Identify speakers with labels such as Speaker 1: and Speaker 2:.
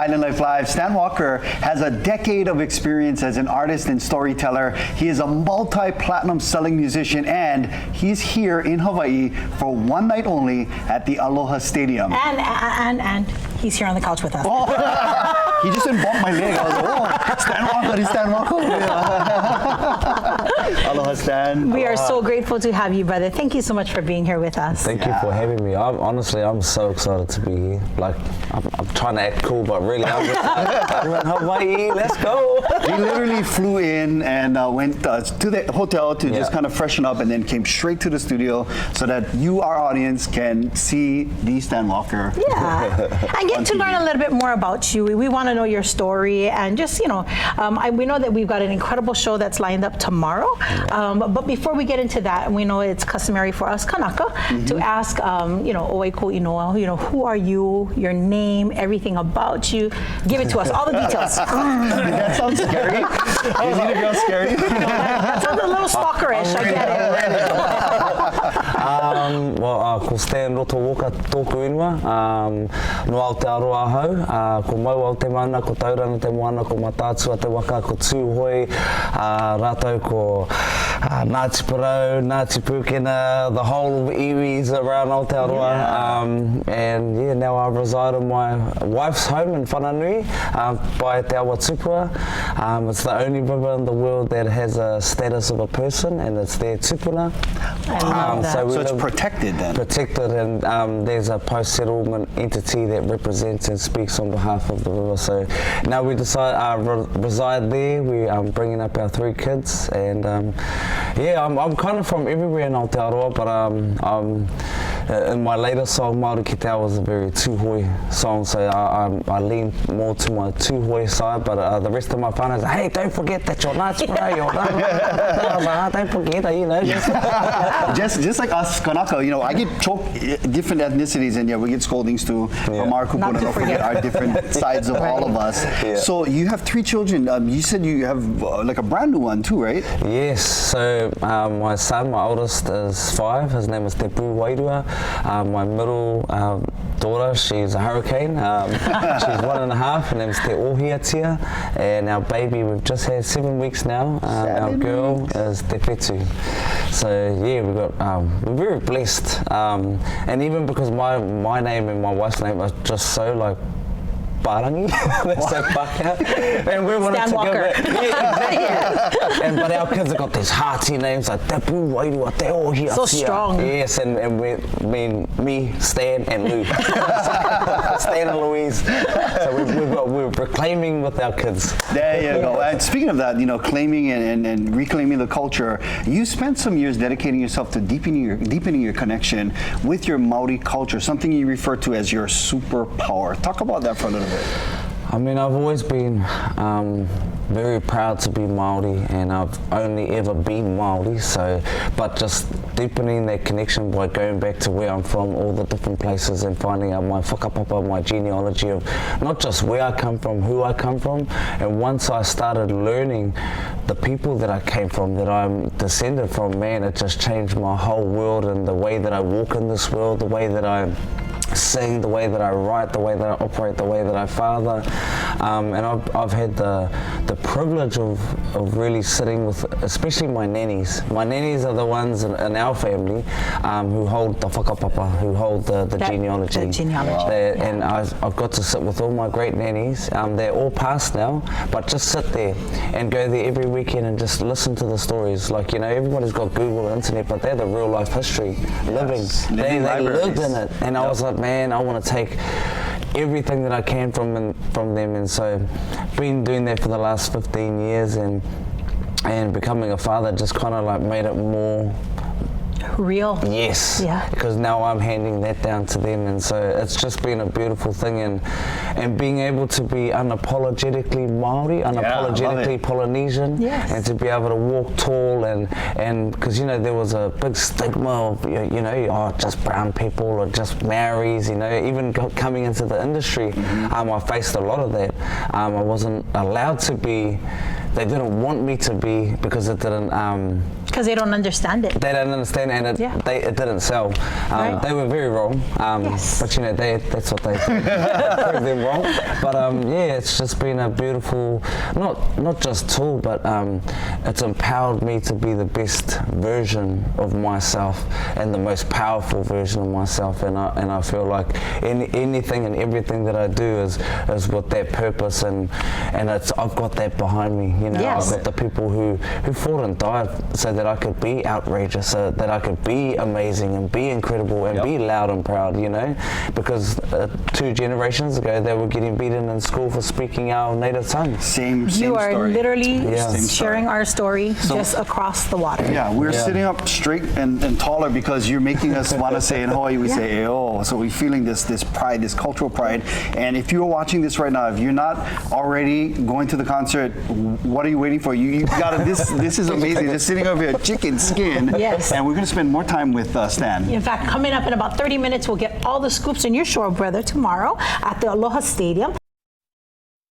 Speaker 1: Island Life Live. Stan Walker has a decade of experience as an artist and storyteller. He is a multi-platinum selling musician, and he's here in Hawaii for one night only at the Aloha Stadium.
Speaker 2: And he's here on the couch with us.
Speaker 1: Oh, he just didn't bump my leg. I was like, oh, Stan Walker, is Stan Walker. Aloha, Stan.
Speaker 2: We are so grateful to have you, brother. Thank you so much for being here with us.
Speaker 3: Thank you for having me. I'm so excited to be here. Like, I'm trying to act cool, but really, I'm in Hawaii. Let's go.
Speaker 1: We literally flew in and went to the hotel to just kind of freshen up, and then came straight to the studio so that you, our audience, can see the Stan Walker.
Speaker 2: Yeah, and get to learn a little bit more about you. We want to know your story, and just, you know, we know that we've got an incredible show that's lined up tomorrow. But before we get into that, we know it's customary for us Kanaka to ask, you know, Oeiko Inoa, you know, who are you, your name, everything about you. Give it to us, all the details.
Speaker 1: That sounds scary. Is it real scary?
Speaker 2: That sounds a little stalkerish, I get it.
Speaker 3: Ko Stan Roto Walker tōku inua, no Aotearoa hau, ko mau au te mana, ko taurana te moana, ko matātua te waka, ko tūhoi, rātou ko Ngāti Parau, Ngāti Pūkena, the whole of iwis around Aotearoa, and yeah, now I reside in my wife's home in Whananui, by Te Awa Tupua. It's the only river in the world that has a status of a person, and it's their tupuna.
Speaker 1: So it's protected then?
Speaker 3: Protected, and there's a post-settlement entity that represents and speaks on behalf of the river. So now we reside there. We're bringing up our 3 kids, and yeah, I'm kind of from everywhere in Aotearoa, but in my latest song, Māori Ki Te Ao, was a very tūhoi song, so I lean more to my tūhoi side, but the rest of my whānau is like, hey, don't forget that you're Ngāti Parau, you're Ngāti. Don't forget, you know.
Speaker 1: Just like us Kanaka, you know, I get choked, different ethnicities, and yeah, we get scoldings too from our kupuna, don't forget our different sides of all of us. Yeah. So you have 3 children. You said you have like a brand new one too, right?
Speaker 3: Yes, so my son, my oldest, is 5. His name is Te Pū Wairua. My middle daughter, she's a hurricane. She's 1.5. Her name's Te Ohiatia. And our baby, we've just had 7 weeks now. Our girl is Te Petu. So yeah, we're very blessed. And even because my name and my wife's name are just so like Parangi, that's so Paka, and we wanted
Speaker 2: Stan
Speaker 3: to
Speaker 2: Walker.
Speaker 3: give it. Yeah, exactly. But our kids have got these hearty names like Te Pū Wairua, Te Ohiatia.
Speaker 2: So strong.
Speaker 3: Yes, and me, Stan, and Lou. Stan and Louise. So we're proclaiming with our kids.
Speaker 1: There you go. And speaking of that, you know, claiming and reclaiming the culture, you spent some years dedicating yourself to deepening your connection with your Māori culture, something you refer to as your superpower. Talk about that for a little bit.
Speaker 3: I mean, I've always been very proud to be Māori, and I've only ever been Māori, but just deepening that connection by going back to where I'm from, all the different places, and finding out my whakapapa, my genealogy of not just where I come from, who I come from. And once I started learning the people that I came from, that I'm descended from, man, it just changed my whole world, and the way that I walk in this world, the way that I sing, the way that I write, the way that I operate, the way that I father, and I've had the privilege of really sitting with, especially my nannies. My nannies are the ones in our family who hold the whakapapa, who hold the genealogy.
Speaker 2: The genealogy.
Speaker 3: And I've got to sit with all my great nannies. They're all past now, but just sit there and go there every weekend and just listen to the stories. Like, you know, everybody's got Google and internet, but they're the real life history, living. They lived in it, and I was like, man, I want to take everything that I can from them, and so been doing that for the last 15 years, and becoming a father just kind of like made it more
Speaker 2: real.
Speaker 3: Yes.
Speaker 2: Yeah.
Speaker 3: Because now I'm handing that down to them, and so it's just been a beautiful thing, and being able to be unapologetically Māori, unapologetically Polynesian, and to be able to walk tall, and because, you know, there was a big stigma of, you know, just brown people or just Maoris, you know, even coming into the industry, I faced a lot of that. I wasn't allowed to be. They didn't want me to be because it didn't
Speaker 2: Because they don't understand it.
Speaker 3: They don't understand, and it didn't sell.
Speaker 2: Right.
Speaker 3: They were very wrong, but you know, that's what they said. Prove them wrong. But yeah, it's just been a beautiful, not just tool, but it's empowered me to be the best version of myself and the most powerful version of myself. And I feel like anything and everything that I do is with that purpose, and I've got that behind me. You know,
Speaker 2: Yes.
Speaker 3: I've got the people who fought and died so that I could be outrageous, so that I could be amazing and be incredible and be loud and proud, you know, because 2 generations ago they were getting beaten in school for speaking our native tongue.
Speaker 1: Same
Speaker 2: You are
Speaker 1: story.
Speaker 2: literally
Speaker 1: Same
Speaker 2: sharing our story just across the water.
Speaker 1: Yeah, we're sitting up straight and taller because you're making us want to say in Hawaii, we say, "Oh," so we're feeling this pride, this cultural pride. And if you're watching this right now, if you're not already going to the concert, what are you waiting for? You got to, this is amazing. Just sitting over here, chicken skin.
Speaker 2: Yes.
Speaker 1: And we're going to spend more time with Stan.
Speaker 2: In fact, coming up in about 30 minutes, we'll get all the scoops in your shore brother tomorrow at the Aloha Stadium.